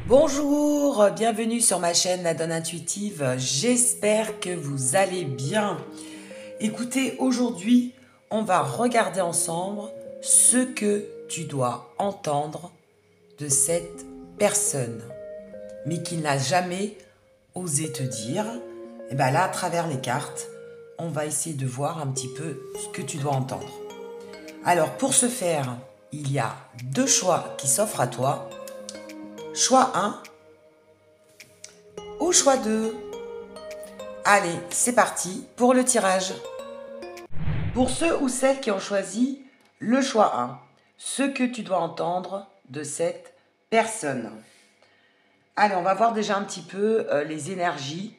Bonjour, bienvenue sur ma chaîne La Donne Intuitive. J'espère que vous allez bien. Écoutez, aujourd'hui, on va regarder ensemble ce que tu dois entendre de cette personne, mais qui n'a jamais osé te dire. Et bien là, à travers les cartes, on va essayer de voir un petit peu ce que tu dois entendre. Alors, pour ce faire, il y a deux choix qui s'offrent à toi. Choix 1 ou choix 2. Allez, c'est parti pour le tirage. Pour ceux ou celles qui ont choisi le choix 1, ce que tu dois entendre de cette personne. Allez, on va voir déjà un petit peu les énergies,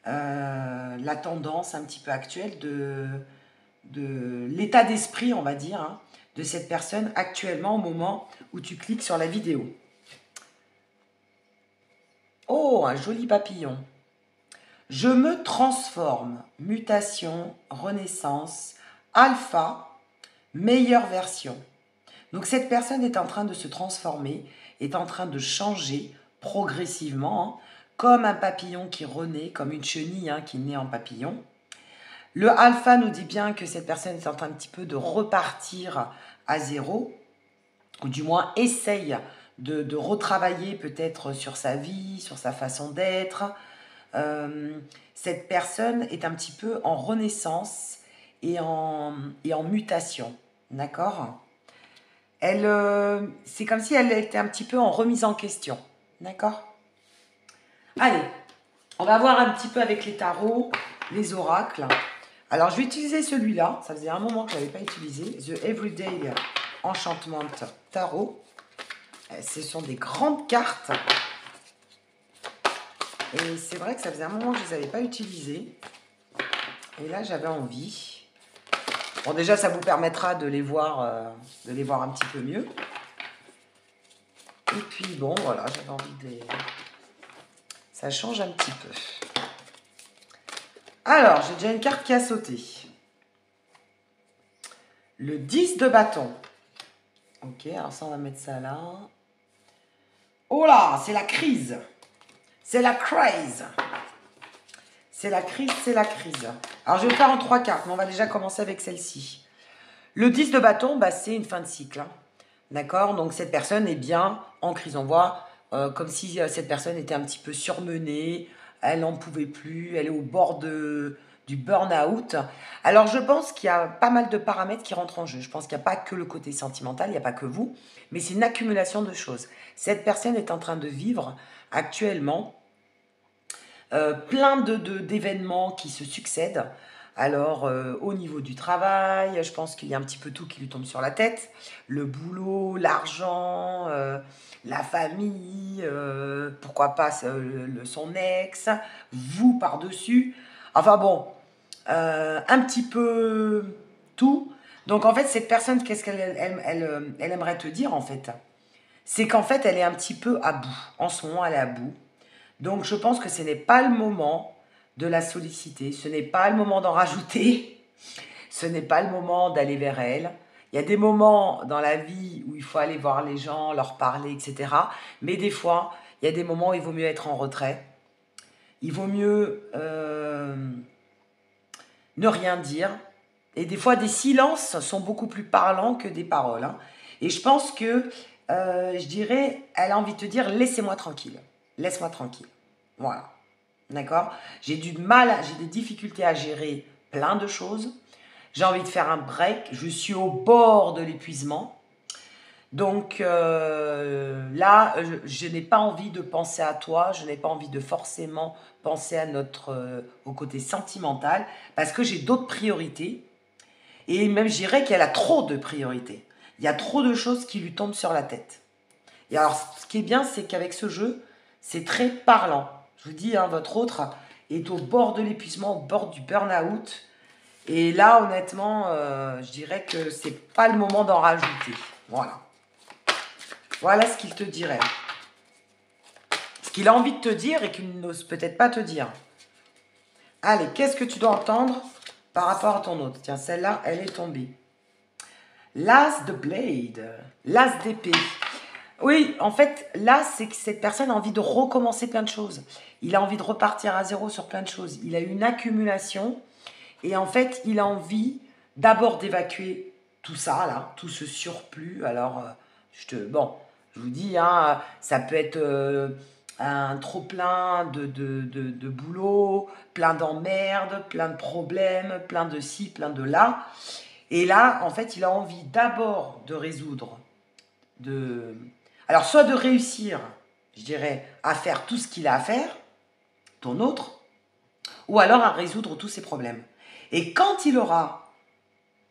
la tendance un petit peu actuelle de l'état d'esprit, on va dire, de cette personne actuellement au moment où tu cliques sur la vidéo. Oh, un joli papillon. Je me transforme, mutation, renaissance, alpha, meilleure version. Donc cette personne est en train de se transformer, est en train de changer progressivement, comme un papillon qui renaît, comme une chenille qui naît en papillon. Le alpha nous dit bien que cette personne est en train un petit peu de repartir à zéro, ou du moins essaye de retravailler peut-être sur sa vie, sur sa façon d'être. Cette personne est un petit peu en renaissance et en mutation, d'accord? C'est comme si elle était un petit peu en remise en question, d'accord? Allez, on va voir un petit peu avec les tarots, les oracles. Alors, je vais utiliser celui-là. Ça faisait un moment que je ne l'avais pas utilisé. The Everyday Enchantment Tarot. Ce sont des grandes cartes. Et c'est vrai que ça faisait un moment que je ne les avais pas utilisées. Et là, j'avais envie. Bon, déjà, ça vous permettra de les voir un petit peu mieux. Et puis, bon, voilà, j'avais envie de les... Ça change un petit peu. Alors, j'ai déjà une carte qui a sauté. Le 10 de bâton. Ok, alors ça, on va mettre ça là. Oh là, c'est la crise. C'est la crise. C'est la crise, c'est la crise. Alors, je vais faire en 3 cartes, mais on va déjà commencer avec celle-ci. Le 10 de bâton, c'est une fin de cycle. D'accord? Donc, cette personne est bien en crise. On voit comme si cette personne était un petit peu surmenée. Elle n'en pouvait plus. Elle est au bord du burn-out. Alors, je pense qu'il y a pas mal de paramètres qui rentrent en jeu. Je pense qu'il n'y a pas que le côté sentimental, il n'y a pas que vous, mais c'est une accumulation de choses. Cette personne est en train de vivre actuellement plein d'événements qui se succèdent. Alors, au niveau du travail, je pense qu'il y a un petit peu tout qui lui tombe sur la tête. Le boulot, l'argent, la famille, pourquoi pas son ex, vous par-dessus. Enfin bon, un petit peu tout. Donc en fait, cette personne, qu'est-ce qu'elle aimerait te dire en fait? C'est qu'en fait, elle est un petit peu à bout. En ce moment, elle est à bout. Donc je pense que ce n'est pas le moment de la solliciter, ce n'est pas le moment d'en rajouter, ce n'est pas le moment d'aller vers elle. Il y a des moments dans la vie où il faut aller voir les gens, leur parler, etc. Mais des fois, il y a des moments où il vaut mieux être en retrait. Il vaut mieux ne rien dire. Et des fois, des silences sont beaucoup plus parlants que des paroles. Et je pense que, je dirais, elle a envie de te dire, laissez-moi tranquille. Laisse-moi tranquille. Voilà. D'accord? J'ai des difficultés à gérer plein de choses. J'ai envie de faire un break. Je suis au bord de l'épuisement. Donc là, je n'ai pas envie de penser à toi. Je n'ai pas envie de forcément penser à au côté sentimental parce que j'ai d'autres priorités. Et même, je dirais qu'elle a trop de priorités. Il y a trop de choses qui lui tombent sur la tête. Et alors, ce qui est bien, c'est qu'avec ce jeu, c'est très parlant. Je vous dis, votre autre est au bord de l'épuisement, au bord du burn-out. Et là, honnêtement, je dirais que c'est pas le moment d'en rajouter. Voilà. Voilà ce qu'il te dirait. Ce qu'il a envie de te dire et qu'il n'ose peut-être pas te dire. Allez, qu'est-ce que tu dois entendre par rapport à ton autre? Tiens, celle-là, elle est tombée. L'as de blade, l'as d'épée. Oui, en fait, là, c'est que cette personne a envie de recommencer plein de choses. Il a envie de repartir à zéro sur plein de choses. Il a une accumulation et en fait, il a envie d'abord d'évacuer tout ça, là, tout ce surplus. Alors, bon, je vous dis, hein, ça peut être un trop-plein de boulot, plein d'emmerdes, plein de problèmes, plein de ci, plein de là. Et là, en fait, il a envie d'abord de résoudre, de... Alors, soit de réussir, je dirais, à faire tout ce qu'il a à faire, ton autre, ou alors à résoudre tous ses problèmes. Et quand il aura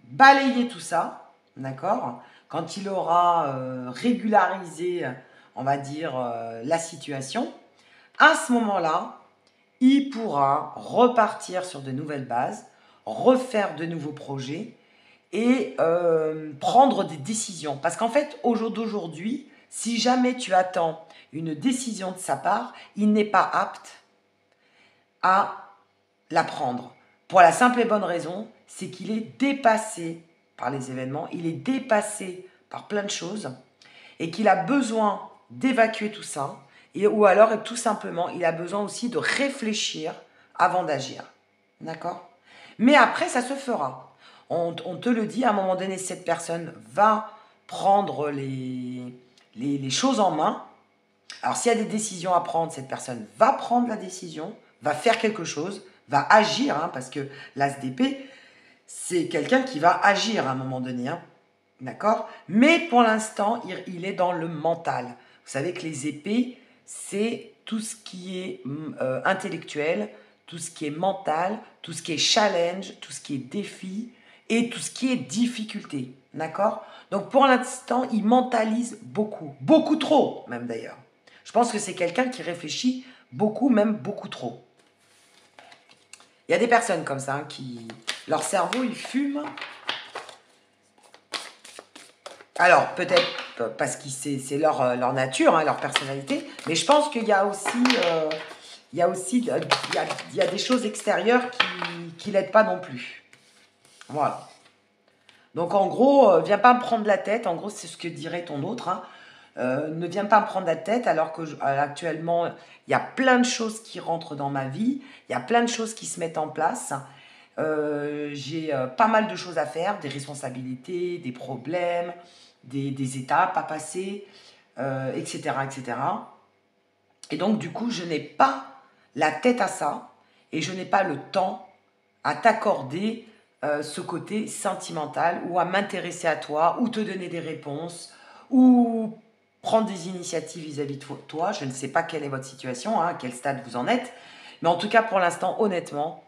balayé tout ça, d'accord, quand il aura régularisé, on va dire, la situation, à ce moment-là, il pourra repartir sur de nouvelles bases, refaire de nouveaux projets et prendre des décisions. Parce qu'en fait, au jour d'aujourd'hui, si jamais tu attends une décision de sa part, il n'est pas apte à la prendre. Pour la simple et bonne raison, c'est qu'il est dépassé par les événements, il est dépassé par plein de choses et qu'il a besoin d'évacuer tout ça, ou alors tout simplement, il a besoin aussi de réfléchir avant d'agir. D'accord? Mais après, ça se fera. On te le dit, à un moment donné, cette personne va prendre les choses en main. Alors, s'il y a des décisions à prendre, cette personne va prendre la décision, va faire quelque chose, va agir, hein, parce que l'ASDP, c'est quelqu'un qui va agir à un moment donné. Hein, d'accord? Mais pour l'instant, il est dans le mental. Vous savez que les épées, c'est tout ce qui est intellectuel, tout ce qui est mental, tout ce qui est challenge, tout ce qui est défi et tout ce qui est difficulté. D'accord? Donc pour l'instant, il mentalise beaucoup. Beaucoup trop, même d'ailleurs. Je pense que c'est quelqu'un qui réfléchit beaucoup, même beaucoup trop. Il y a des personnes comme ça, hein, qui... Leur cerveau, il fume. Alors, peut-être parce que c'est leur nature, hein, leur personnalité, mais je pense qu'il y a aussi, il y a des choses extérieures qui l'aident pas non plus. Voilà. Donc, en gros, viens pas me prendre la tête. En gros, c'est ce que dirait ton autre. Hein. Ne viens pas me prendre la tête alors que actuellement, il y a plein de choses qui rentrent dans ma vie. Il y a plein de choses qui se mettent en place. J'ai pas mal de choses à faire, des responsabilités, des problèmes, des étapes à passer, etc., etc. Et donc, du coup, je n'ai pas la tête à ça et je n'ai pas le temps à t'accorder ce côté sentimental ou à m'intéresser à toi ou te donner des réponses ou prendre des initiatives vis-à-vis de toi. Je ne sais pas quelle est votre situation, hein, à quel stade vous en êtes. Mais en tout cas, pour l'instant, honnêtement,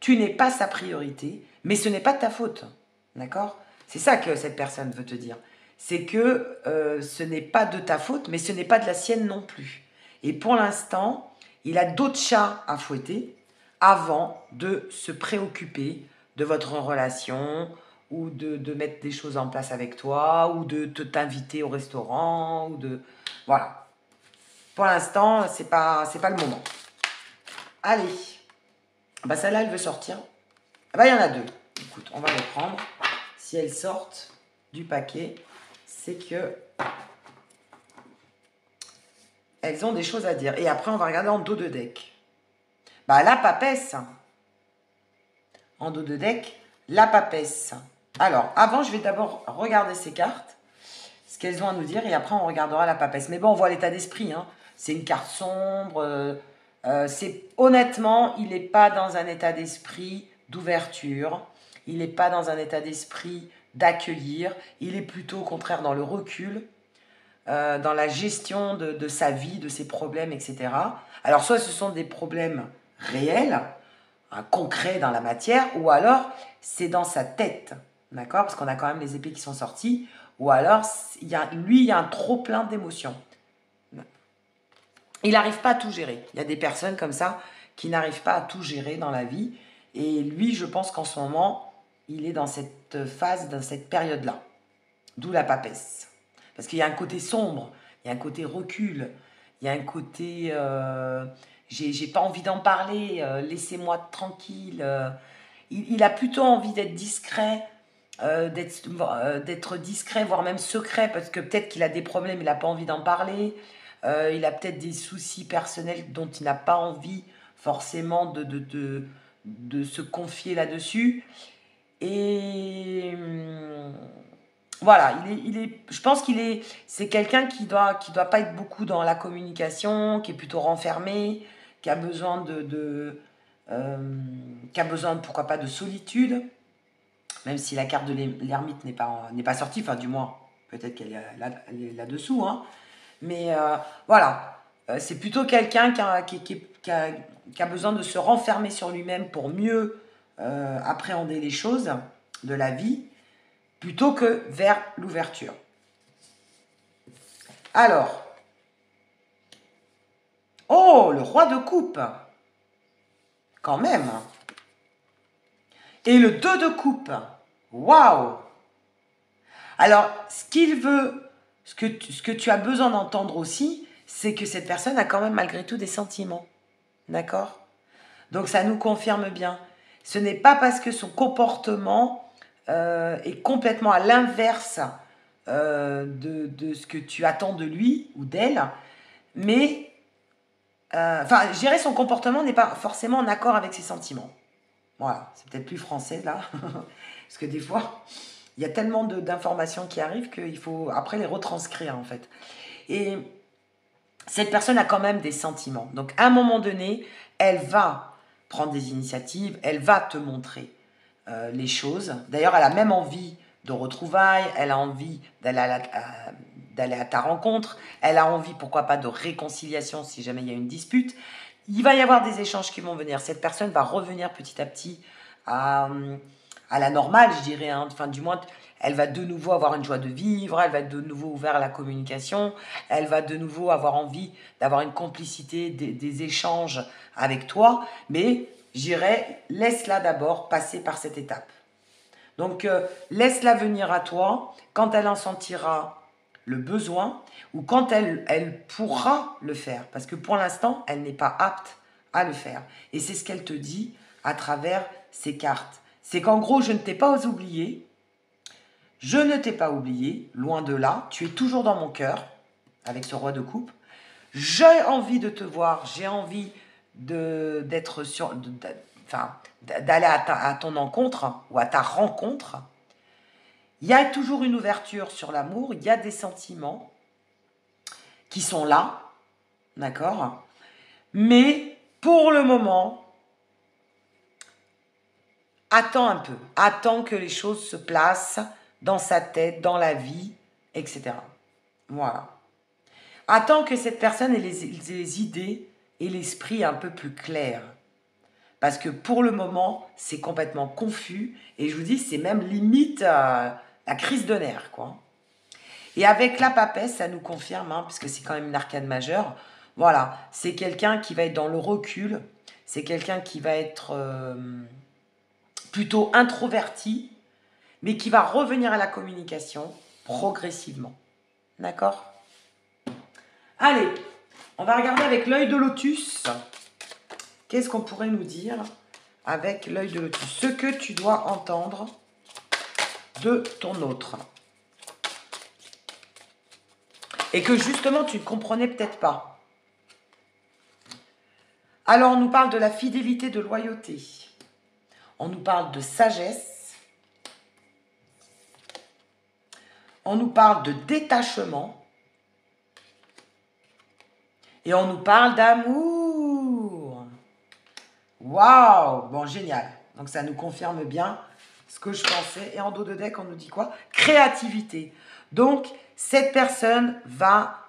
tu n'es pas sa priorité, mais ce n'est pas de ta faute. D'accord? C'est ça que cette personne veut te dire. C'est que ce n'est pas de ta faute, mais ce n'est pas de la sienne non plus. Et pour l'instant, il a d'autres chats à fouetter avant de se préoccuper de votre relation ou de mettre des choses en place avec toi ou de t'inviter au restaurant ou de... Voilà. Pour l'instant, c'est pas le moment. Allez. Bah celle-là, elle veut sortir. Ah bah il y en a deux. Écoute, on va les prendre. Si elles sortent du paquet, c'est que elles ont des choses à dire. Et après, on va regarder en dos de deck. Bah la papesse. En dos de deck, la papesse. Alors, avant, je vais d'abord regarder ces cartes, ce qu'elles ont à nous dire, et après, on regardera la papesse. Mais bon, on voit l'état d'esprit. Hein. C'est une carte sombre. Honnêtement, il n'est pas dans un état d'esprit d'ouverture. Il n'est pas dans un état d'esprit d'accueillir. Il est plutôt, au contraire, dans le recul, dans la gestion de sa vie, de ses problèmes, etc. Alors, soit ce sont des problèmes réels, concrets dans la matière, ou alors c'est dans sa tête, d'accord? Parce qu'on a quand même les épées qui sont sorties, ou alors il y a un trop-plein d'émotions. Il n'arrive pas à tout gérer. Il y a des personnes comme ça qui n'arrivent pas à tout gérer dans la vie, et lui, je pense qu'en ce moment, il est dans cette phase, dans cette période-là, d'où la papesse. Parce qu'il y a un côté sombre, il y a un côté recul, il y a un côté j'ai pas envie d'en parler, laissez-moi tranquille. Il a plutôt envie d'être discret d'être discret, voire même secret, parce que peut-être qu'il a des problèmes, il n'a pas envie d'en parler. Il a peut-être des soucis personnels dont il n'a pas envie forcément de se confier là-dessus. Et voilà, je pense c'est quelqu'un qui doit pas être beaucoup dans la communication, qui est plutôt renfermé, qui a besoin qui a besoin, pourquoi pas, de solitude, même si la carte de l'ermite n'est pas sortie, enfin du moins, peut-être qu'elle est là-dessous, hein. Mais voilà, c'est plutôt quelqu'un qui a besoin de se renfermer sur lui-même pour mieux appréhender les choses de la vie, plutôt que vers l'ouverture. Alors, oh, le roi de coupe, quand même. Et le 2 de coupe, waouh. Alors, ce qu'il veut, ce que tu as besoin d'entendre aussi, c'est que cette personne a quand même malgré tout des sentiments. D'accord? Donc ça nous confirme bien. Ce n'est pas parce que son comportement est complètement à l'inverse de ce que tu attends de lui ou d'elle, mais enfin, je dirais son comportement n'est pas forcément en accord avec ses sentiments. Voilà, c'est peut-être plus français là, parce que des fois, il y a tellement d'informations qui arrivent qu'il faut après les retranscrire en fait. Et cette personne a quand même des sentiments. Donc à un moment donné, elle va prendre des initiatives, elle va te montrer les choses. D'ailleurs, elle a même envie de retrouvailles, elle a envie d'aller à ta rencontre, elle a envie, pourquoi pas, de réconciliation si jamais il y a une dispute. Il va y avoir des échanges qui vont venir. Cette personne va revenir petit à petit à la normale, je dirais. Hein. Enfin, du moins, elle va de nouveau avoir une joie de vivre, elle va de nouveau ouvrir à la communication, elle va de nouveau avoir envie d'avoir une complicité, des échanges avec toi, mais j'irais, laisse-la d'abord passer par cette étape. Donc, laisse-la venir à toi quand elle en sentira le besoin ou quand elle pourra le faire. Parce que pour l'instant, elle n'est pas apte à le faire. Et c'est ce qu'elle te dit à travers ces cartes. C'est qu'en gros, je ne t'ai pas oublié. Je ne t'ai pas oublié, loin de là. Tu es toujours dans mon cœur, avec ce roi de coupe. J'ai envie de te voir, j'ai envie d'être sur... d'aller à ton encontre ou à ta rencontre. Il y a toujours une ouverture sur l'amour, il y a des sentiments qui sont là, d'accord? Mais pour le moment, attends un peu, attends que les choses se placent dans sa tête, dans la vie, etc. Voilà. Attends que cette personne ait les idées et l'esprit un peu plus clairs. Parce que pour le moment, c'est complètement confus. Et je vous dis, c'est même limite la crise de nerfs, quoi. Et avec la papesse, ça nous confirme, hein, puisque c'est quand même une arcane majeure. Voilà, c'est quelqu'un qui va être dans le recul. C'est quelqu'un qui va être plutôt introverti, mais qui va revenir à la communication progressivement. D'accord? Allez, on va regarder avec l'œil de lotus. Qu'est-ce qu'on pourrait nous dire avec l'œil de lotus? Ce que tu dois entendre de ton autre. Et que justement, tu ne comprenais peut-être pas. Alors, on nous parle de la fidélité, de loyauté. On nous parle de sagesse. On nous parle de détachement. Et on nous parle d'amour. Waouh! Bon, génial. Donc, ça nous confirme bien ce que je pensais. Et en dos de deck, on nous dit quoi? Créativité. Donc, cette personne va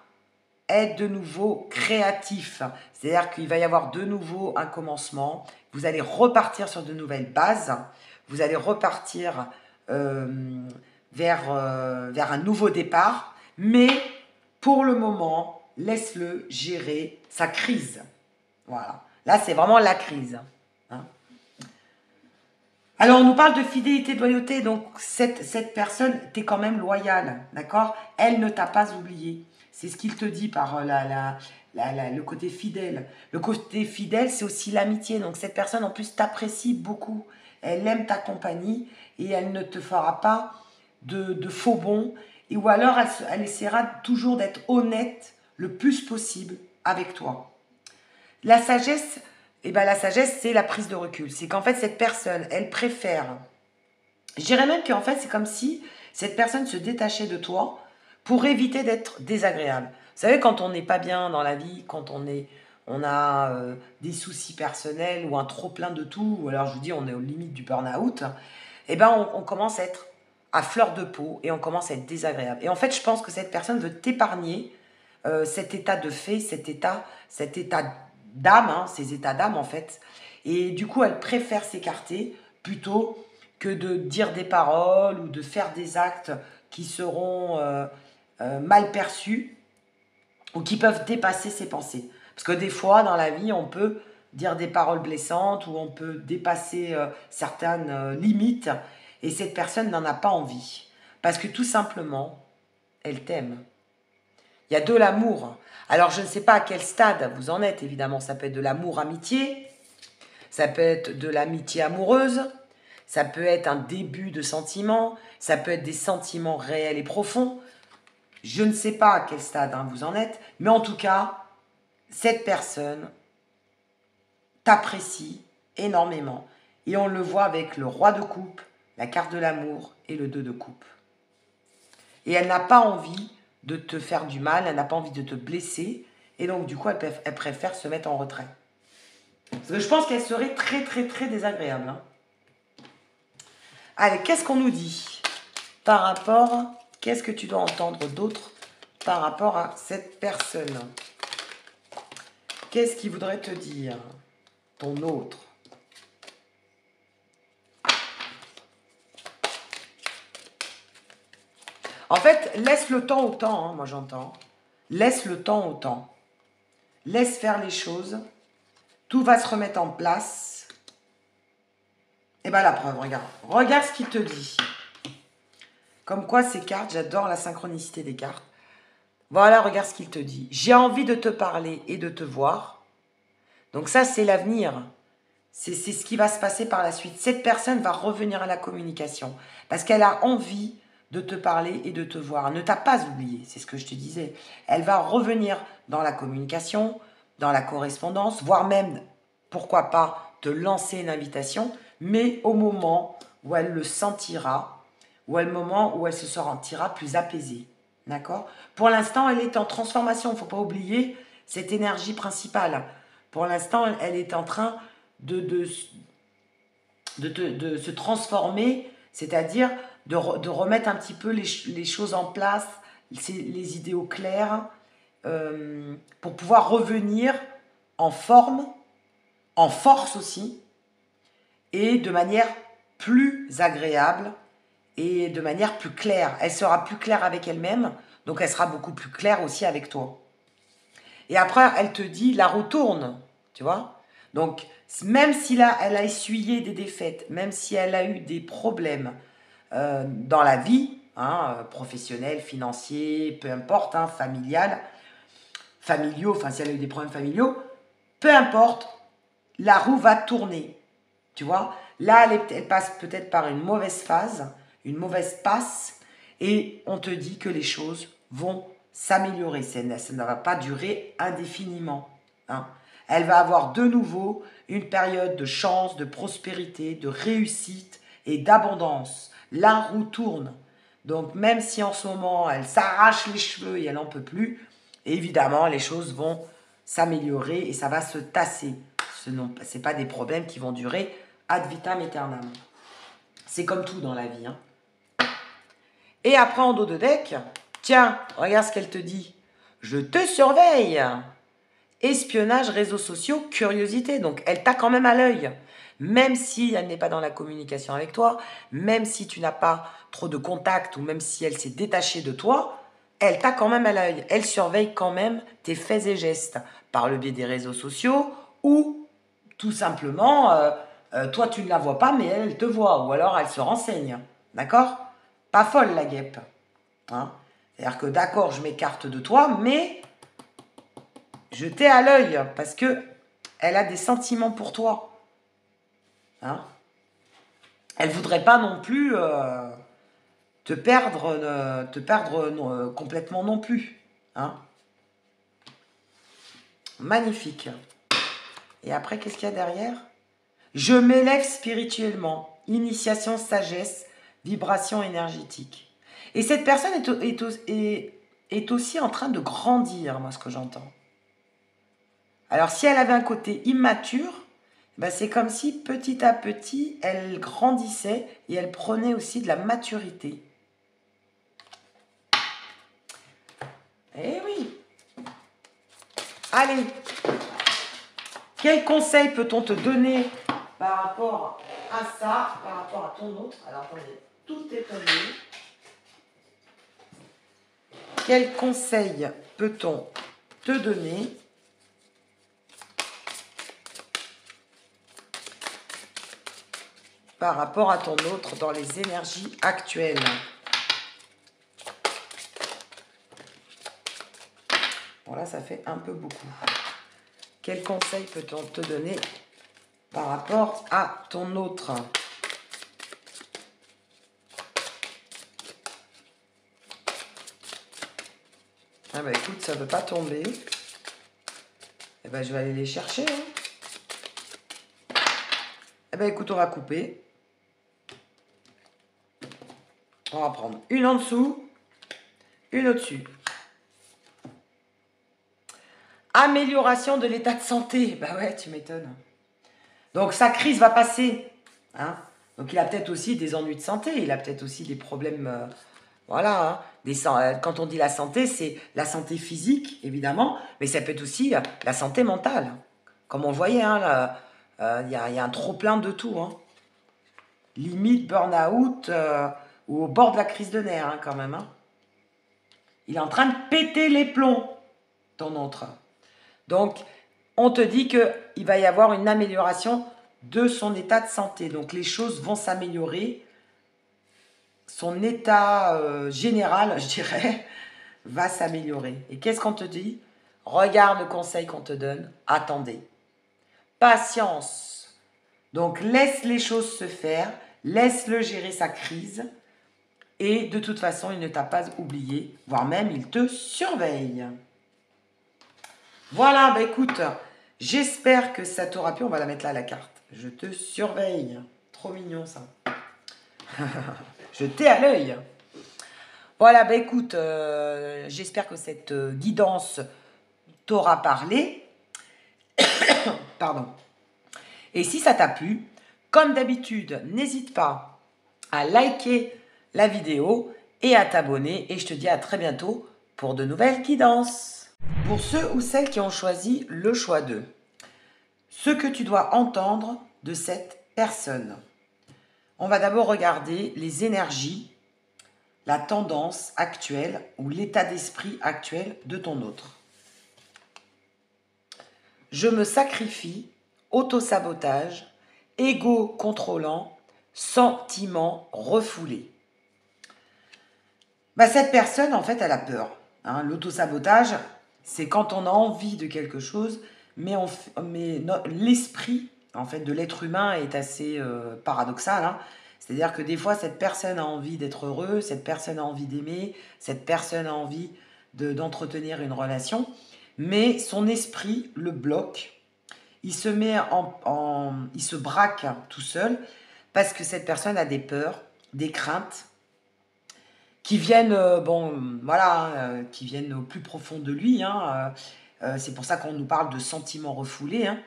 être de nouveau créatif. C'est-à-dire qu'il va y avoir de nouveau un commencement. Vous allez repartir sur de nouvelles bases. Vous allez repartir vers un nouveau départ. Mais pour le moment, laisse-le gérer sa crise. Voilà. Là, c'est vraiment la crise. Hein. Alors, on nous parle de fidélité, de loyauté. Donc, cette personne, t'es quand même loyale. D'accord? Elle ne t'a pas oublié. C'est ce qu'il te dit par le côté fidèle. Le côté fidèle, c'est aussi l'amitié. Donc, cette personne, en plus, t'apprécie beaucoup. Elle aime ta compagnie et elle ne te fera pas de faux bons, et ou alors elle essaiera toujours d'être honnête le plus possible avec toi. La sagesse, eh ben, la sagesse, c'est la prise de recul. C'est qu'en fait, cette personne, elle préfère... Je dirais même qu'en fait, c'est comme si cette personne se détachait de toi pour éviter d'être désagréable. Vous savez, quand on n'est pas bien dans la vie, quand on a des soucis personnels ou un trop plein de tout, ou alors je vous dis, on est aux limites du burn-out, eh ben, on commence à être à fleur de peau et on commence à être désagréable. Et en fait, je pense que cette personne veut t'épargner cet état de fait, cet état d'âme, hein, ces états d'âme en fait. Et du coup, elle préfère s'écarter plutôt que de dire des paroles ou de faire des actes qui seront mal perçus ou qui peuvent dépasser ses pensées. Parce que des fois, dans la vie, on peut dire des paroles blessantes ou on peut dépasser certaines limites et cette personne n'en a pas envie. Parce que tout simplement, elle t'aime. Il y a de l'amour. Alors, je ne sais pas à quel stade vous en êtes, évidemment. Ça peut être de l'amour-amitié, ça peut être de l'amitié amoureuse, ça peut être un début de sentiment, ça peut être des sentiments réels et profonds. Je ne sais pas à quel stade vous en êtes, mais en tout cas, cette personne t'apprécie énormément. Et on le voit avec le roi de coupe, la carte de l'amour et le 2 de coupe. Et elle n'a pas envie de te faire du mal, elle n'a pas envie de te blesser, et donc du coup, elle préfère se mettre en retrait. Parce que je pense qu'elle serait très, très, très désagréable. Hein. Allez, qu'est-ce qu'on nous dit par rapport, qu'est-ce que tu dois entendre d'autre par rapport à cette personne? Qu'est-ce qu'il voudrait te dire, ton autre? En fait, laisse le temps au temps, hein, moi j'entends. Laisse le temps au temps. Laisse faire les choses. Tout va se remettre en place. Et bien la preuve, regarde. Regarde ce qu'il te dit. Comme quoi ces cartes, j'adore la synchronicité des cartes. Voilà, regarde ce qu'il te dit. J'ai envie de te parler et de te voir. Donc ça, c'est l'avenir. C'est ce qui va se passer par la suite. Cette personne va revenir à la communication parce qu'elle a envie de te parler et de te voir. Elle ne t'a pas oublié, c'est ce que je te disais. Elle va revenir dans la communication, dans la correspondance, voire même, pourquoi pas, te lancer une invitation, mais au moment où elle le sentira, ou au moment où elle se sentira plus apaisée. D'accord? Pour l'instant, elle est en transformation. Il ne faut pas oublier cette énergie principale. Pour l'instant, elle est en train de se transformer, c'est-à-dire de remettre un petit peu les choses en place, les idéaux clairs, pour pouvoir revenir en forme, en force aussi, et de manière plus agréable et de manière plus claire. Elle sera plus claire avec elle-même, donc elle sera beaucoup plus claire aussi avec toi. Et après, elle te dit, la roue tourne, tu vois. Donc, même si là, elle a essuyé des défaites, même si elle a eu des problèmes dans la vie, professionnelle, financier, peu importe, familial, familiaux, enfin si elle a eu des problèmes familiaux, peu importe, la roue va tourner, tu vois. Là, elle passe peut-être par une mauvaise phase, une mauvaise passe, et on te dit que les choses vont s'améliorer. Ça ne va pas durer indéfiniment. Hein. Elle va avoir de nouveau une période de chance, de prospérité, de réussite et d'abondance. La roue tourne. Donc même si en ce moment elle s'arrache les cheveux et elle n'en peut plus, évidemment les choses vont s'améliorer et ça va se tasser. Ce n'est pas des problèmes qui vont durer ad vitam aeternam. C'est comme tout dans la vie. Hein. Et après en dos de deck, tiens, regarde ce qu'elle te dit. Je te surveille. Espionnage, réseaux sociaux, curiosité. Donc, elle t'a quand même à l'œil. Même si elle n'est pas dans la communication avec toi, même si tu n'as pas trop de contact ou même si elle s'est détachée de toi, elle t'a quand même à l'œil. Elle surveille quand même tes faits et gestes par le biais des réseaux sociaux ou tout simplement, toi tu ne la vois pas mais elle te voit ou alors elle se renseigne. D'accord? Pas folle la guêpe. Hein? C'est-à-dire que d'accord, je m'écarte de toi, mais je t'ai à l'œil parce que elle a des sentiments pour toi. Hein? elle ne voudrait pas non plus te perdre complètement non plus. Hein. Magnifique. Et après, qu'est-ce qu'il y a derrière? Je m'élève spirituellement. Initiation, sagesse, vibration énergétique. Et cette personne est aussi en train de grandir, moi, ce que j'entends. Alors, si elle avait un côté immature, ben, c'est comme si petit à petit, elle grandissait et elle prenait aussi de la maturité. Eh oui. Allez. Quel conseil peut-on te donner par rapport à ça, par rapport à ton autre? Alors, attendez, tout est tombé. Quel conseil peut-on te donner par rapport à ton autre dans les énergies actuelles? Bon, là, ça fait un peu beaucoup. Quel conseil peut-on te donner par rapport à ton autre? Ah bah écoute, ça ne veut pas tomber. Eh ben, je vais aller les chercher. Hein. Eh ben écoute, on va couper. On va prendre une en dessous, une au-dessus. Amélioration de l'état de santé. Bah ouais, tu m'étonnes. Donc sa crise va passer. Hein. Donc il a peut-être aussi des ennuis de santé. Il a peut-être aussi des problèmes... voilà. Hein. Quand on dit la santé, c'est la santé physique, évidemment. Mais ça peut être aussi la santé mentale. Comme on le voyait, hein, y a un trop-plein de tout. Hein. Limite burn-out ou au bord de la crise de nerfs, hein, quand même. Hein. Il est en train de péter les plombs, ton autre. Donc, on te dit qu'il va y avoir une amélioration de son état de santé. Donc, les choses vont s'améliorer. Son état général, je dirais, va s'améliorer. Et qu'est-ce qu'on te dit? Regarde le conseil qu'on te donne. Attendez. Patience. Donc, laisse les choses se faire. Laisse-le gérer sa crise. Et de toute façon, il ne t'a pas oublié. Voire même, il te surveille. Voilà, bah écoute, j'espère que ça t'aura plu. On va la mettre là, la carte. Je te surveille. Trop mignon, ça. Je t'ai à l'œil. Voilà, bah écoute, j'espère que cette guidance t'aura parlé. Pardon. Et si ça t'a plu, comme d'habitude, n'hésite pas à liker la vidéo et à t'abonner. Et je te dis à très bientôt pour de nouvelles guidances. Pour ceux ou celles qui ont choisi le choix 2, ce que tu dois entendre de cette personne. On va d'abord regarder les énergies, la tendance actuelle ou l'état d'esprit actuel de ton autre. Je me sacrifie, autosabotage, ego contrôlant, sentiment refoulé. Bah, cette personne, en fait, elle a peur. Hein. L'autosabotage, c'est quand on a envie de quelque chose, mais l'esprit en fait, de l'être humain est assez paradoxal. Hein. C'est-à-dire que des fois, cette personne a envie d'être heureux, cette personne a envie d'aimer, cette personne a envie d'entretenir une relation, mais son esprit le bloque. Il se met il se braque tout seul parce que cette personne a des peurs, des craintes qui viennent, qui viennent au plus profond de lui. Hein, c'est pour ça qu'on nous parle de sentiments refoulés. Hein.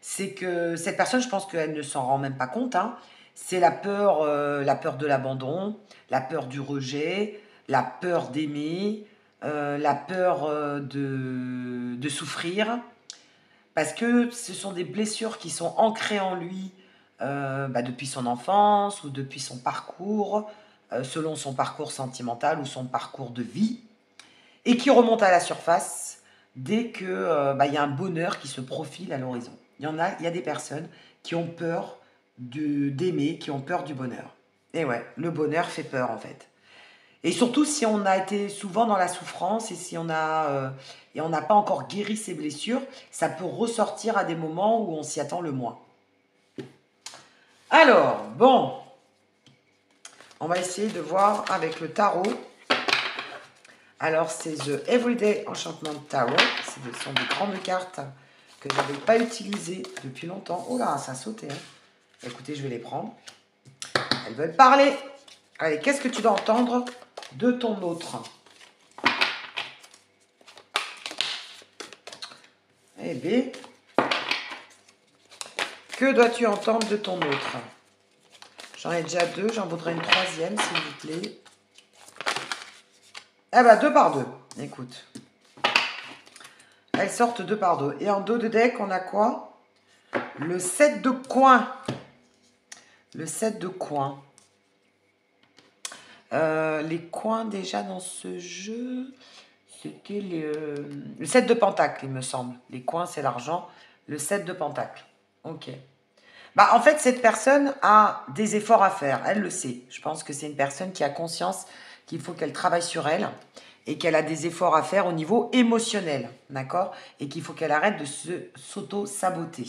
C'est que cette personne, je pense qu'elle ne s'en rend même pas compte. Hein. C'est la peur de l'abandon, la peur du rejet, la peur d'aimer, la peur de souffrir. Parce que ce sont des blessures qui sont ancrées en lui depuis son enfance ou depuis son parcours, selon son parcours sentimental ou son parcours de vie, et qui remontent à la surface dès qu'il y a un bonheur qui se profile à l'horizon. Il y a des personnes qui ont peur d'aimer, qui ont peur du bonheur. Et ouais, le bonheur fait peur en fait. Et surtout si on a été souvent dans la souffrance et si on n'a pas encore guéri ses blessures, ça peut ressortir à des moments où on s'y attend le moins. Alors, bon, On va essayer de voir avec le tarot. Alors, c'est The Everyday Enchantment Tarot. Ce sont des grandes cartes que je n'avais pas utilisées depuis longtemps. Oh là, ça a sauté. Hein. Écoutez, je vais les prendre. Elles veulent parler. Allez, qu'est-ce que tu dois entendre de ton autre? Eh bien, que dois-tu entendre de ton autre? J'en ai déjà deux, j'en voudrais une troisième, s'il vous plaît. Eh ben, 2 par 2. Écoute. Elles sortent 2 par 2. Et en dos de deck, on a quoi? Le 7 de coin. Le 7 de coin. Les coins, déjà, dans ce jeu, c'était le 7 de pentacle, il me semble. Les coins, c'est l'argent. Le 7 de pentacle. Ok. Bah, en fait, cette personne a des efforts à faire. Elle le sait. Je pense que c'est une personne qui a conscience qu'il faut qu'elle travaille sur elle et qu'elle a des efforts à faire au niveau émotionnel, d'accord? Et qu'il faut qu'elle arrête de s'auto-saboter.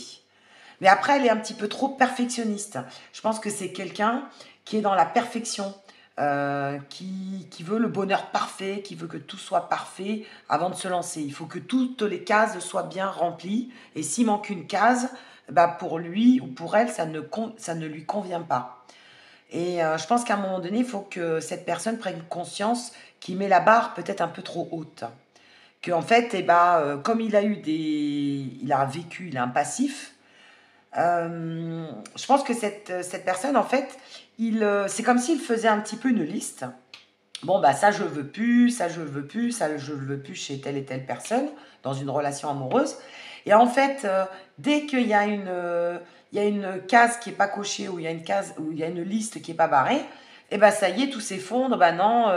Mais après, elle est un petit peu trop perfectionniste. Je pense que c'est quelqu'un qui est dans la perfection, qui veut le bonheur parfait, qui veut que tout soit parfait avant de se lancer. Il faut que toutes les cases soient bien remplies. Et s'il manque une case, bah pour lui ou pour elle, ça ne lui convient pas. Et je pense qu'à un moment donné, il faut que cette personne prenne conscience qu'il met la barre peut-être un peu trop haute. Qu'en fait, eh ben, comme il a vécu, il a un passif. Je pense que cette personne, en fait, c'est comme s'il faisait un petit peu une liste. Bon, bah ça, je veux plus, ça, je veux plus, ça, je veux plus chez telle et telle personne, dans une relation amoureuse. Et en fait, dès qu'il y a une case qui n'est pas cochée, ou il y a une case, ou il y a une liste qui n'est pas barrée, et ben ça y est, tout s'effondre. Ben non,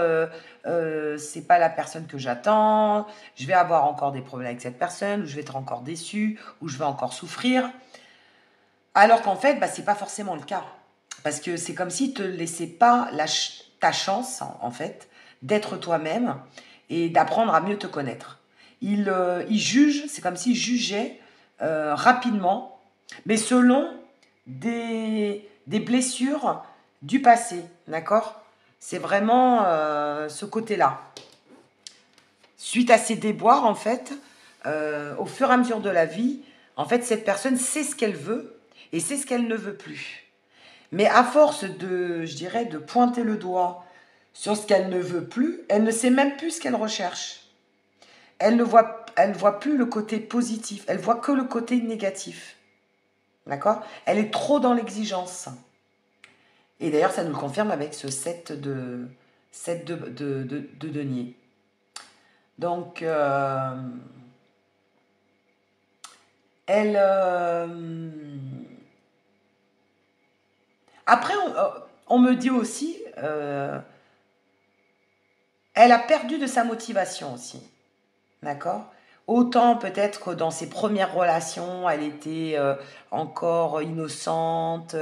c'est pas la personne que j'attends. Je vais avoir encore des problèmes avec cette personne, ou je vais être encore déçue, ou je vais encore souffrir. Alors qu'en fait, bah, c'est pas forcément le cas. Parce que c'est comme s'il te laissait pas ta chance, en fait, d'être toi-même et d'apprendre à mieux te connaître. Il juge, c'est comme s'il jugeait rapidement, mais selon des blessures du passé, d'accord? C'est vraiment ce côté-là. Suite à ces déboires, en fait, au fur et à mesure de la vie, en fait, cette personne sait ce qu'elle veut et sait ce qu'elle ne veut plus. Mais à force je dirais, de pointer le doigt sur ce qu'elle ne veut plus, elle ne sait même plus ce qu'elle recherche. Elle ne voit plus le côté positif, elle voit que le côté négatif. D'accord? Elle est trop dans l'exigence. Et d'ailleurs, ça nous le confirme avec ce 7 de denier. Donc, elle... Après, on me dit aussi, elle a perdu de sa motivation aussi. D'accord? Autant peut-être que dans ses premières relations, elle était encore innocente,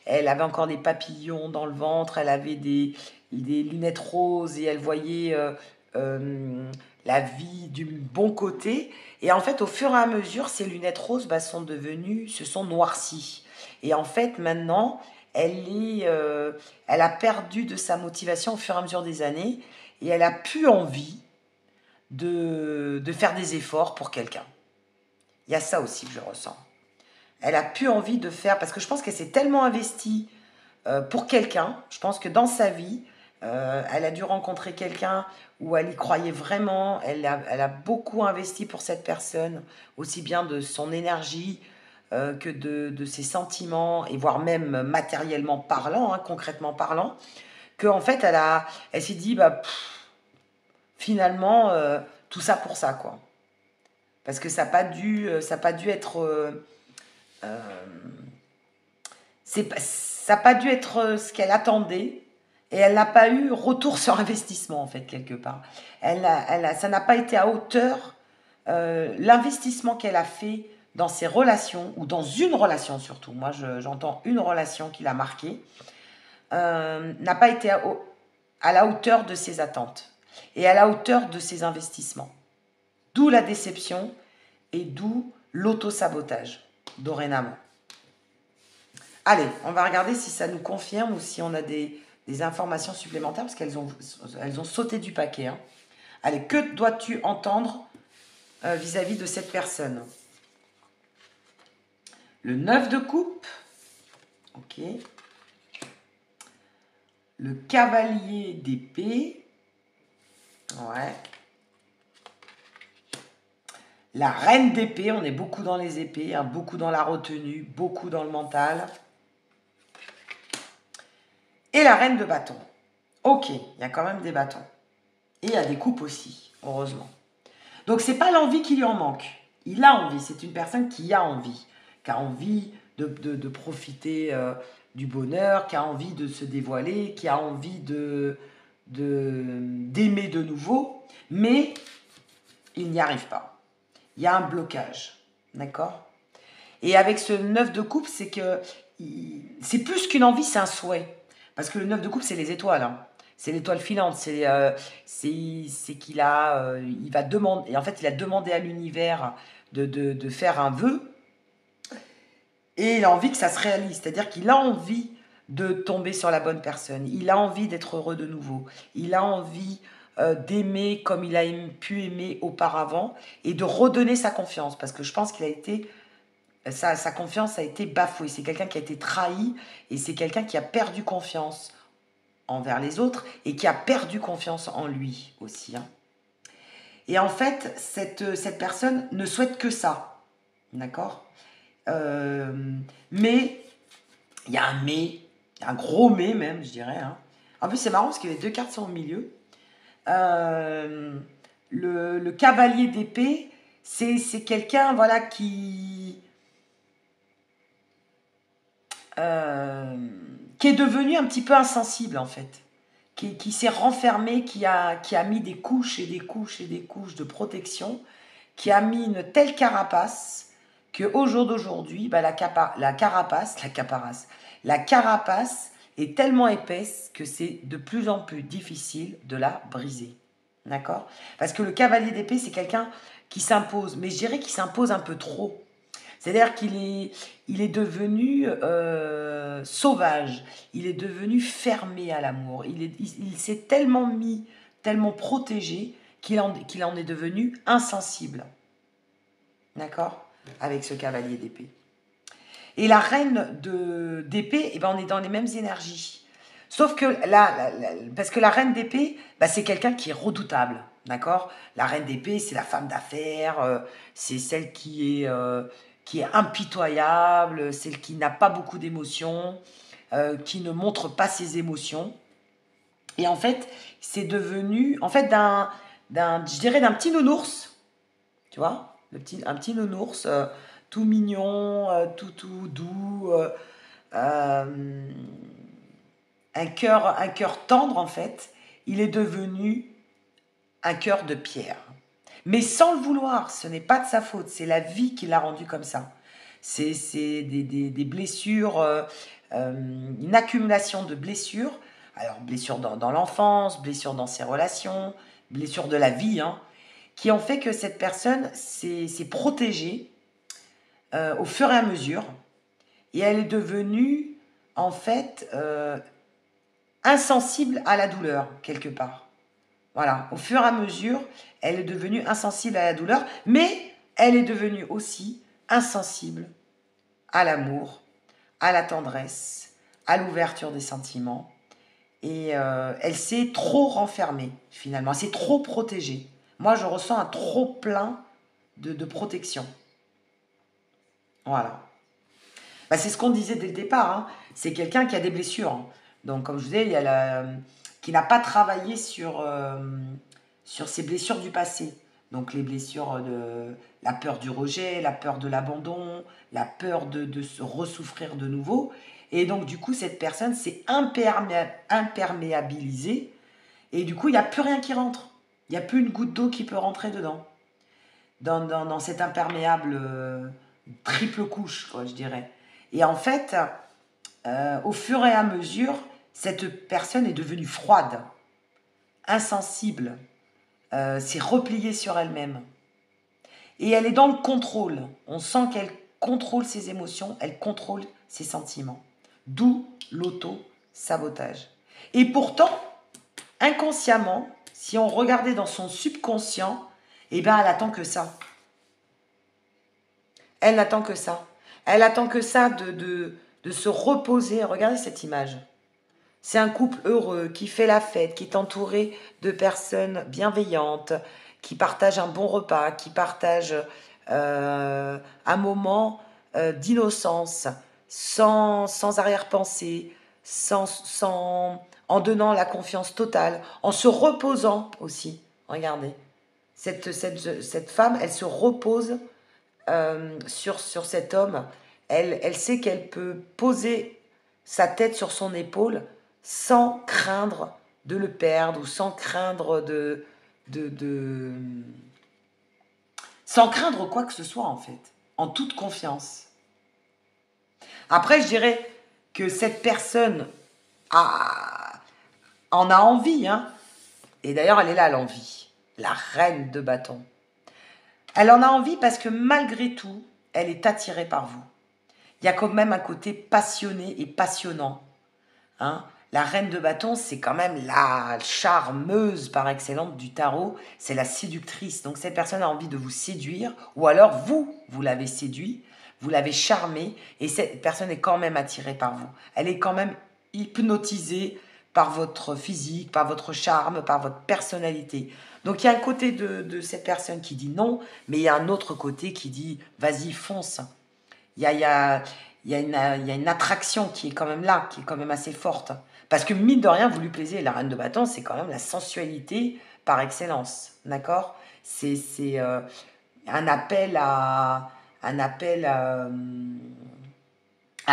elle avait encore des papillons dans le ventre, elle avait des lunettes roses et elle voyait la vie du bon côté. Et en fait, au fur et à mesure, ces lunettes roses se sont noircies. Et en fait, maintenant, elle a perdu de sa motivation au fur et à mesure des années et elle a plus envie de faire des efforts pour quelqu'un. Il y a ça aussi que je ressens. Elle a plus envie de faire, parce que je pense qu'elle s'est tellement investie pour quelqu'un, je pense que dans sa vie, elle a dû rencontrer quelqu'un où elle y croyait vraiment, elle a beaucoup investi pour cette personne, aussi bien de son énergie que de ses sentiments, et voire même matériellement parlant, hein, concrètement parlant, qu'en fait, elle s'est dit, bah, finalement, tout ça pour ça, quoi. Parce que ça n'a pas dû être... ça n'a pas dû être ce qu'elle attendait. Et elle n'a pas eu retour sur investissement, en fait, quelque part. Ça n'a pas été à hauteur. L'investissement qu'elle a fait dans ses relations, ou dans une relation surtout, moi j'entends une relation qui l'a marquée, n'a pas été à la hauteur de ses attentes et à la hauteur de ses investissements. D'où la déception et d'où l'auto-sabotage, dorénavant. Allez, on va regarder si ça nous confirme ou si on a des des informations supplémentaires parce qu'elles ont sauté du paquet. Hein. Allez, que dois-tu entendre vis-à-vis de cette personne? Le 9 de coupe. Ok. Le cavalier d'épée. Ouais. La reine d'épée, on est beaucoup dans les épées, hein, beaucoup dans la retenue, beaucoup dans le mental. Et la reine de bâton. Ok, il y a quand même des bâtons. Et il y a des coupes aussi, heureusement. Donc, c'est pas l'envie qui lui en manque. Il a envie, c'est une personne qui a envie de profiter du bonheur, qui a envie de se dévoiler, qui a envie d'aimer de nouveau, mais il n'y arrive pas. Il y a un blocage, d'accord? Et avec ce 9 de coupe, c'est que c'est plus qu'une envie, c'est un souhait. Parce que le 9 de coupe, c'est les étoiles. Hein. C'est l'étoile filante. C'est qu'il a, il va demander. Et en fait, il a demandé à l'univers de faire un vœu. Et il a envie que ça se réalise. C'est-à-dire qu'il a envie de tomber sur la bonne personne. Il a envie d'être heureux de nouveau. Il a envie d'aimer comme il a pu aimer auparavant et de redonner sa confiance. Parce que je pense qu'il a été... Sa confiance a été bafouée. C'est quelqu'un qui a été trahi et c'est quelqu'un qui a perdu confiance envers les autres et qui a perdu confiance en lui aussi. Hein. Et en fait, cette personne ne souhaite que ça. D'accord mais, il y a un mais, un gros mais même, je dirais. Hein. En plus, c'est marrant parce que les deux cartes sont au milieu. Le cavalier d'épée, c'est quelqu'un voilà, qui est devenu un petit peu insensible, en fait. Qui s'est renfermé, qui a mis des couches et des couches et des couches de protection, qui a mis une telle carapace qu'au jour d'aujourd'hui, bah, la carapace est tellement épaisse que c'est de plus en plus difficile de la briser. D'accord? Parce que le cavalier d'épée, c'est quelqu'un qui s'impose, mais je dirais qu'il s'impose un peu trop. C'est-à-dire qu'il est devenu sauvage, il est devenu fermé à l'amour, il s'est tellement mis, tellement protégé qu'il en est devenu insensible. D'accord? Avec ce cavalier d'épée. Et la reine d'épée, eh ben, on est dans les mêmes énergies. Sauf que parce que la reine d'épée, bah, c'est quelqu'un qui est redoutable. D'accord? La reine d'épée, c'est la femme d'affaires, c'est celle qui est impitoyable, celle qui n'a pas beaucoup d'émotions, qui ne montre pas ses émotions. Et en fait, c'est devenu, en fait, je dirais d'un petit nounours, tu vois? Un petit nounours tout mignon, tout doux, un cœur tendre en fait, il est devenu un cœur de pierre. Mais sans le vouloir, ce n'est pas de sa faute, c'est la vie qui l'a rendu comme ça. C'est des blessures, une accumulation de blessures. Alors blessures dans l'enfance, blessures dans ses relations, blessures de la vie, hein, qui ont fait que cette personne s'est protégée au fur et à mesure. Et elle est devenue, en fait, insensible à la douleur, quelque part. Voilà, au fur et à mesure, elle est devenue insensible à la douleur, mais elle est devenue aussi insensible à l'amour, à la tendresse, à l'ouverture des sentiments. Et elle s'est trop renfermée, finalement. Elle s'est trop protégée. Moi, je ressens un trop plein de protection. Voilà. Bah, c'est ce qu'on disait dès le départ. Hein. C'est quelqu'un qui a des blessures. Hein. Donc, comme je vous disais, il y a qui n'a pas travaillé sur ses blessures du passé. Donc, les blessures de la peur du rejet, la peur de l'abandon, la peur de se ressouffrir de nouveau. Et donc, du coup, cette personne s'est imperméabilisée. Et du coup, il n'y a plus rien qui rentre. Il n'y a plus une goutte d'eau qui peut rentrer dedans. Dans cet imperméable triple couche, quoi, je dirais. Et en fait, au fur et à mesure, cette personne est devenue froide, insensible, s'est repliée sur elle-même. Et elle est dans le contrôle. On sent qu'elle contrôle ses émotions, elle contrôle ses sentiments. D'où l'auto-sabotage. Et pourtant, inconsciemment, si on regardait dans son subconscient, eh bien, elle attend que ça. Elle n'attend que ça. Elle attend que ça de se reposer. Regardez cette image. C'est un couple heureux qui fait la fête, qui est entouré de personnes bienveillantes, qui partagent un bon repas, qui partagent un moment d'innocence, sans arrière-pensée, en donnant la confiance totale, en se reposant aussi. Regardez, cette femme, elle se repose sur cet homme. Elle sait qu'elle peut poser sa tête sur son épaule sans craindre de le perdre ou sans craindre sans craindre quoi que ce soit en fait, en toute confiance. Après, je dirais que cette personne en a envie, hein. Et d'ailleurs, elle est là, l'envie, la reine de bâton. Elle en a envie parce que malgré tout, elle est attirée par vous. Il y a quand même un côté passionné et passionnant. Hein. La reine de bâton, c'est quand même la charmeuse par excellence du tarot. C'est la séductrice. Donc cette personne a envie de vous séduire. Ou alors vous l'avez séduit, vous l'avez charmé. Et cette personne est quand même attirée par vous. Elle est quand même hypnotisée par votre physique, par votre charme, par votre personnalité. Donc il y a un côté de cette personne qui dit non, mais il y a un autre côté qui dit vas-y, fonce. Il y a une attraction qui est quand même là, qui est quand même assez forte. Parce que mine de rien, vous lui plaisez. La reine de bâton, c'est quand même la sensualité par excellence. D'accord? C'est un appel à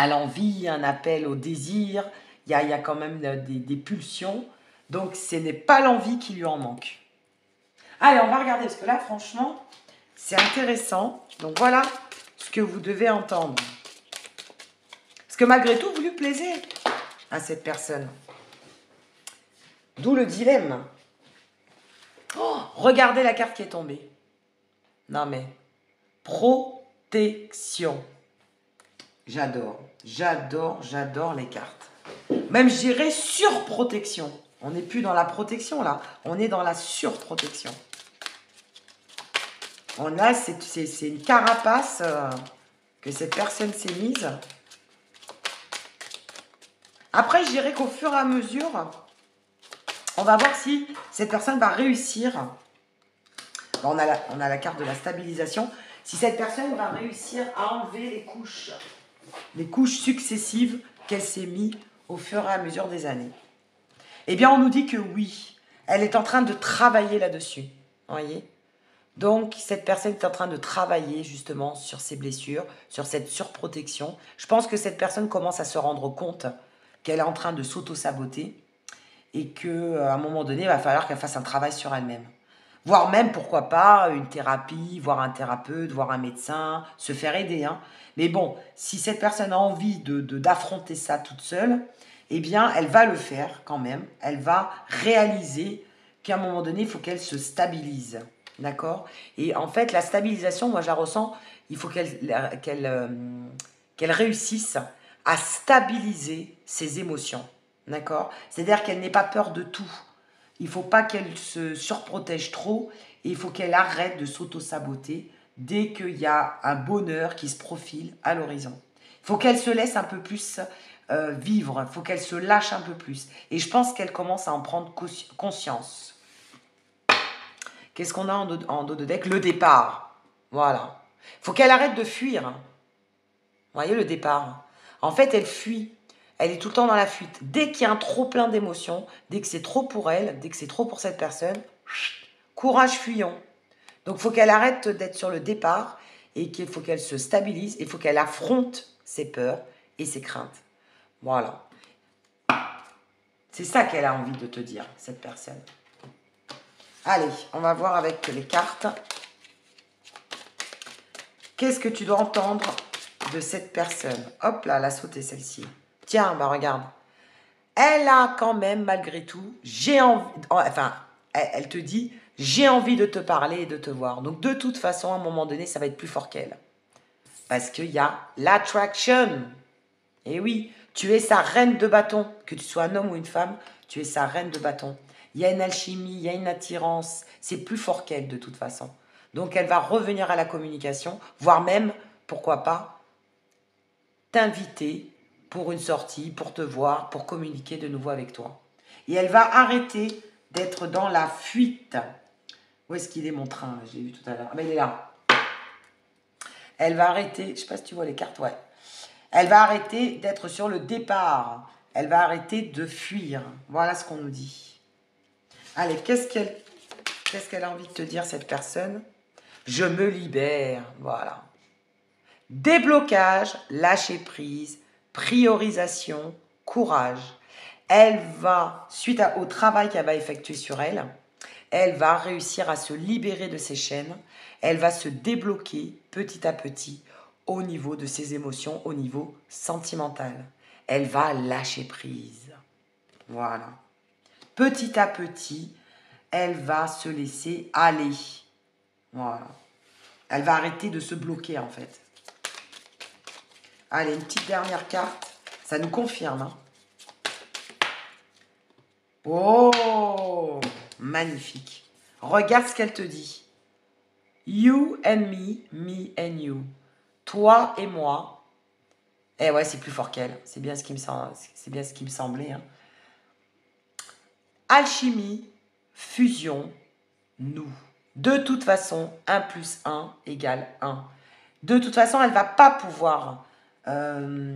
l'envie, un appel au désir. Il y a quand même des pulsions. Donc, ce n'est pas l'envie qui lui en manque. Allez, on va regarder, parce que là, franchement, c'est intéressant. Donc, voilà ce que vous devez entendre. Parce que malgré tout, vous lui plaisez à cette personne. D'où le dilemme. Oh, regardez la carte qui est tombée. Non mais, protection. J'adore, j'adore, j'adore les cartes. Même je dirais surprotection. On n'est plus dans la protection là, on est dans la surprotection. On a, c'est une carapace que cette personne s'est mise. Après, je dirais qu'au fur et à mesure, on va voir si cette personne va réussir. Bon, on a la carte de la stabilisation. Si cette personne va réussir à enlever les couches successives qu'elle s'est mises au fur et à mesure des années. Eh bien, on nous dit que oui, elle est en train de travailler là-dessus. Vous voyez ? Donc, cette personne est en train de travailler justement sur ses blessures, sur cette surprotection. Je pense que cette personne commence à se rendre compte qu'elle est en train de s'auto-saboter et qu'à un moment donné, il va falloir qu'elle fasse un travail sur elle-même. Voire même, pourquoi pas, une thérapie, voir un thérapeute, voir un médecin, se faire aider. Hein. Mais bon, si cette personne a envie d'affronter ça toute seule, eh bien, elle va le faire quand même. Elle va réaliser qu'à un moment donné, il faut qu'elle se stabilise. D'accord? Et en fait, la stabilisation, moi, je la ressens, il faut qu'elle réussisse à stabiliser ses émotions. D'accord? C'est-à-dire qu'elle n'ait pas peur de tout. Il ne faut pas qu'elle se surprotège trop et il faut qu'elle arrête de s'auto-saboter dès qu'il y a un bonheur qui se profile à l'horizon. Il faut qu'elle se laisse un peu plus vivre, il faut qu'elle se lâche un peu plus. Et je pense qu'elle commence à en prendre conscience. Qu'est-ce qu'on a en dos de deck? Le départ. Voilà. Il faut qu'elle arrête de fuir. Vous voyez le départ? En fait, elle fuit. Elle est tout le temps dans la fuite. Dès qu'il y a un trop plein d'émotions, dès que c'est trop pour elle, dès que c'est trop pour cette personne, courage fuyons. Donc, il faut qu'elle arrête d'être sur le départ et qu'il faut qu'elle se stabilise. Il faut qu'elle affronte ses peurs et ses craintes. Voilà. C'est ça qu'elle a envie de te dire, cette personne. Allez, on va voir avec les cartes. Qu'est-ce que tu dois entendre de cette personne? Hop là, elle a sauté celle-ci. Tiens, bah regarde. Elle a quand même, malgré tout, j'ai envie... Enfin, elle te dit, j'ai envie de te parler et de te voir. Donc, de toute façon, à un moment donné, ça va être plus fort qu'elle. Parce qu'il y a l'attraction. Et oui, tu es sa reine de bâton. Que tu sois un homme ou une femme, Tu es sa reine de bâton. Il y a une alchimie, il y a une attirance. C'est plus fort qu'elle de toute façon. Donc elle va revenir à la communication, voire même, pourquoi pas, t'inviter pour une sortie, pour te voir, pour communiquer de nouveau avec toi. Et elle va arrêter d'être dans la fuite. Où est-ce qu'il est mon train? J'ai vu tout à l'heure. Ah ben il est là. Elle va arrêter, je ne sais pas si tu vois les cartes, ouais. Elle va arrêter d'être sur le départ. Elle va arrêter de fuir. Voilà ce qu'on nous dit. Allez, qu'est-ce qu'elle a envie de te dire, cette personne? Je me libère, voilà. Déblocage, lâcher prise, priorisation, courage. Elle va, suite au travail qu'elle va effectuer sur elle, elle va réussir à se libérer de ses chaînes. Elle va se débloquer petit à petit au niveau de ses émotions, au niveau sentimental. Elle va lâcher prise. Voilà. Petit à petit, elle va se laisser aller. Voilà. Elle va arrêter de se bloquer, en fait. Allez, une petite dernière carte. Ça nous confirme. Hein. Oh, magnifique. Regarde ce qu'elle te dit. You and me, me and you. Toi et moi. Eh ouais, c'est plus fort qu'elle. C'est bien ce qui me semblait. Hein. Alchimie, fusion, nous. De toute façon, 1 plus 1 égale 1. De toute façon, elle ne va pas pouvoir... elle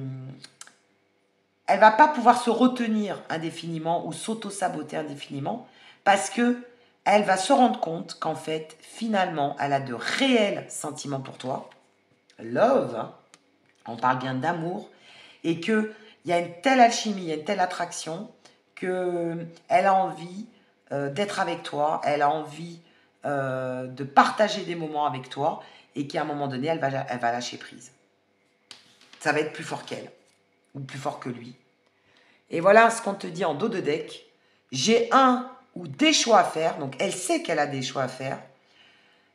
va pas pouvoir se retenir indéfiniment ou s'auto-saboter indéfiniment parce que elle va se rendre compte qu'en fait, finalement, elle a de réels sentiments pour toi. Love, hein, on parle bien d'amour, et qu'il y a une telle alchimie, il y a une telle attraction qu'elle a envie d'être avec toi, elle a envie de partager des moments avec toi, et qu'à un moment donné, elle va lâcher prise. Ça va être plus fort qu'elle, ou plus fort que lui. Et voilà ce qu'on te dit en dos de deck. J'ai un ou des choix à faire. Donc, elle sait qu'elle a des choix à faire.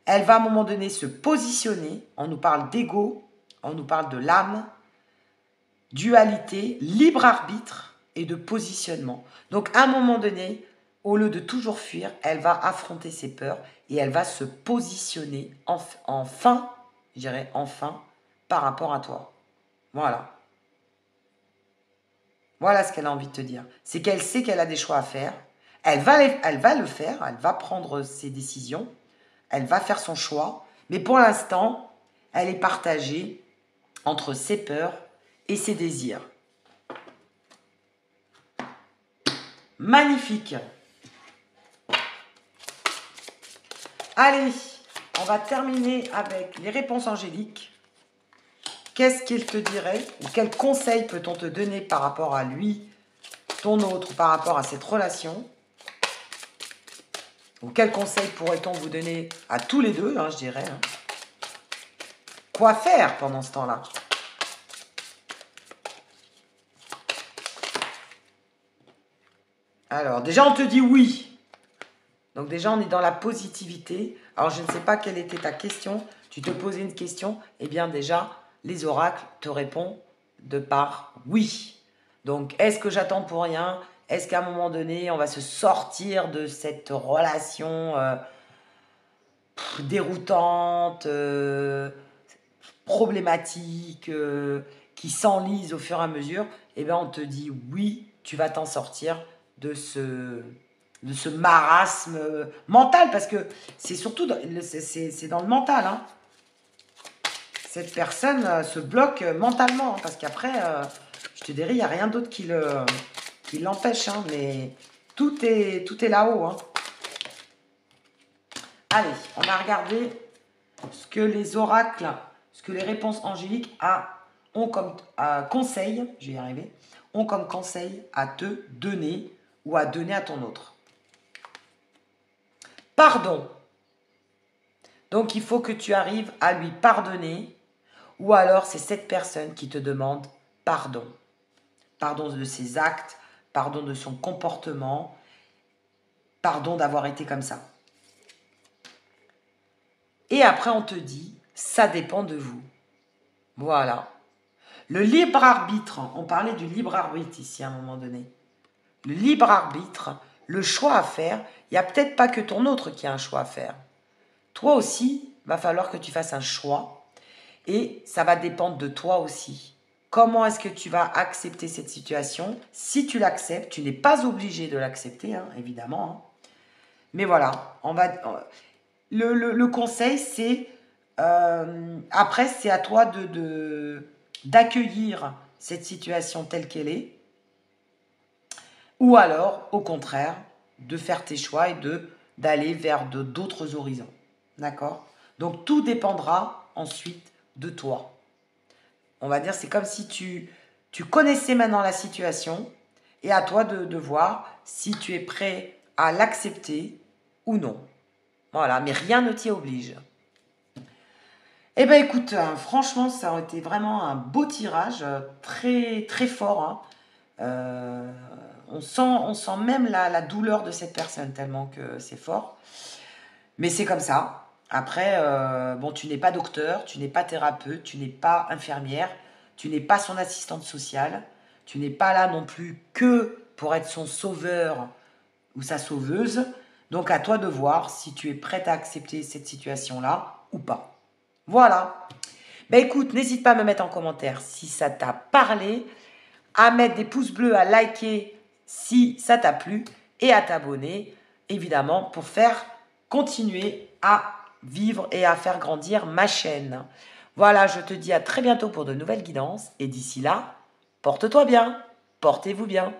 Elle va à un moment donné se positionner. On nous parle d'ego, on nous parle de l'âme, dualité, libre arbitre et de positionnement. Donc, à un moment donné, au lieu de toujours fuir, elle va affronter ses peurs et elle va se positionner enfin, je dirais enfin, par rapport à toi. Voilà. Voilà ce qu'elle a envie de te dire. C'est qu'elle sait qu'elle a des choix à faire. Elle va le faire. Elle va prendre ses décisions. Elle va faire son choix. Mais pour l'instant, elle est partagée entre ses peurs et ses désirs. Magnifique. Allez, on va terminer avec les réponses angéliques. Qu'est-ce qu'il te dirait ou quel conseil peut-on te donner par rapport à lui, ton autre, par rapport à cette relation? Ou quel conseil pourrait-on vous donner à tous les deux, hein, je dirais. Hein. Quoi faire pendant ce temps-là? Alors, déjà, on te dit oui. Donc déjà, on est dans la positivité. Alors, je ne sais pas quelle était ta question. Tu te posais une question. Eh bien, déjà, les oracles te répondent de par oui. Donc, est-ce que j'attends pour rien? Est-ce qu'à un moment donné, on va se sortir de cette relation déroutante, problématique, qui s'enlise au fur et à mesure? Eh bien, on te dit oui, tu vas t'en sortir de ce marasme mental, parce que c'est surtout c'est dans le mental. Hein. Cette personne se bloque mentalement, hein, parce qu'après, je te dirais, il n'y a rien d'autre qui l'empêche, hein, mais tout est là-haut. Hein. Allez, on va regarder ce que les oracles, ce que les réponses angéliques ont comme conseil, je vais y arriver, ont comme conseil à te donner ou à donner à ton autre. Pardon. Donc, il faut que tu arrives à lui pardonner, ou alors c'est cette personne qui te demande pardon. Pardon de ses actes, pardon de son comportement, pardon d'avoir été comme ça. Et après, on te dit, ça dépend de vous. Voilà. Le libre arbitre, on parlait du libre arbitre ici à un moment donné. le libre arbitre, le choix à faire. Il n'y a peut-être pas que ton autre qui a un choix à faire. Toi aussi, il va falloir que tu fasses un choix et ça va dépendre de toi aussi. Comment est-ce que tu vas accepter cette situation? Si tu l'acceptes, tu n'es pas obligé de l'accepter, hein, évidemment. Hein. Mais voilà, le conseil, c'est... après, c'est à toi d'accueillir cette situation telle qu'elle est. Ou alors, au contraire, de faire tes choix et d'aller vers d'autres horizons. D'accord? Donc, tout dépendra ensuite de toi. On va dire, c'est comme si tu connaissais maintenant la situation et à toi de voir si tu es prêt à l'accepter ou non. Voilà, mais rien ne t'y oblige. Eh bien, écoute, franchement, ça aurait été vraiment un beau tirage, très, très fort. Hein. On sent même la douleur de cette personne, tellement que c'est fort. Mais c'est comme ça. Après, bon, tu n'es pas docteur, tu n'es pas thérapeute, tu n'es pas infirmière, tu n'es pas son assistante sociale, tu n'es pas là non plus que pour être son sauveur ou sa sauveuse. Donc, à toi de voir si tu es prête à accepter cette situation-là ou pas. Voilà. Ben écoute, n'hésite pas à me mettre en commentaire si ça t'a parlé, à mettre des pouces bleus, à liker si ça t'a plu et à t'abonner, évidemment, pour faire continuer à vivre et à faire grandir ma chaîne. Voilà, je te dis à très bientôt pour de nouvelles guidances et d'ici là, porte-toi bien, portez-vous bien.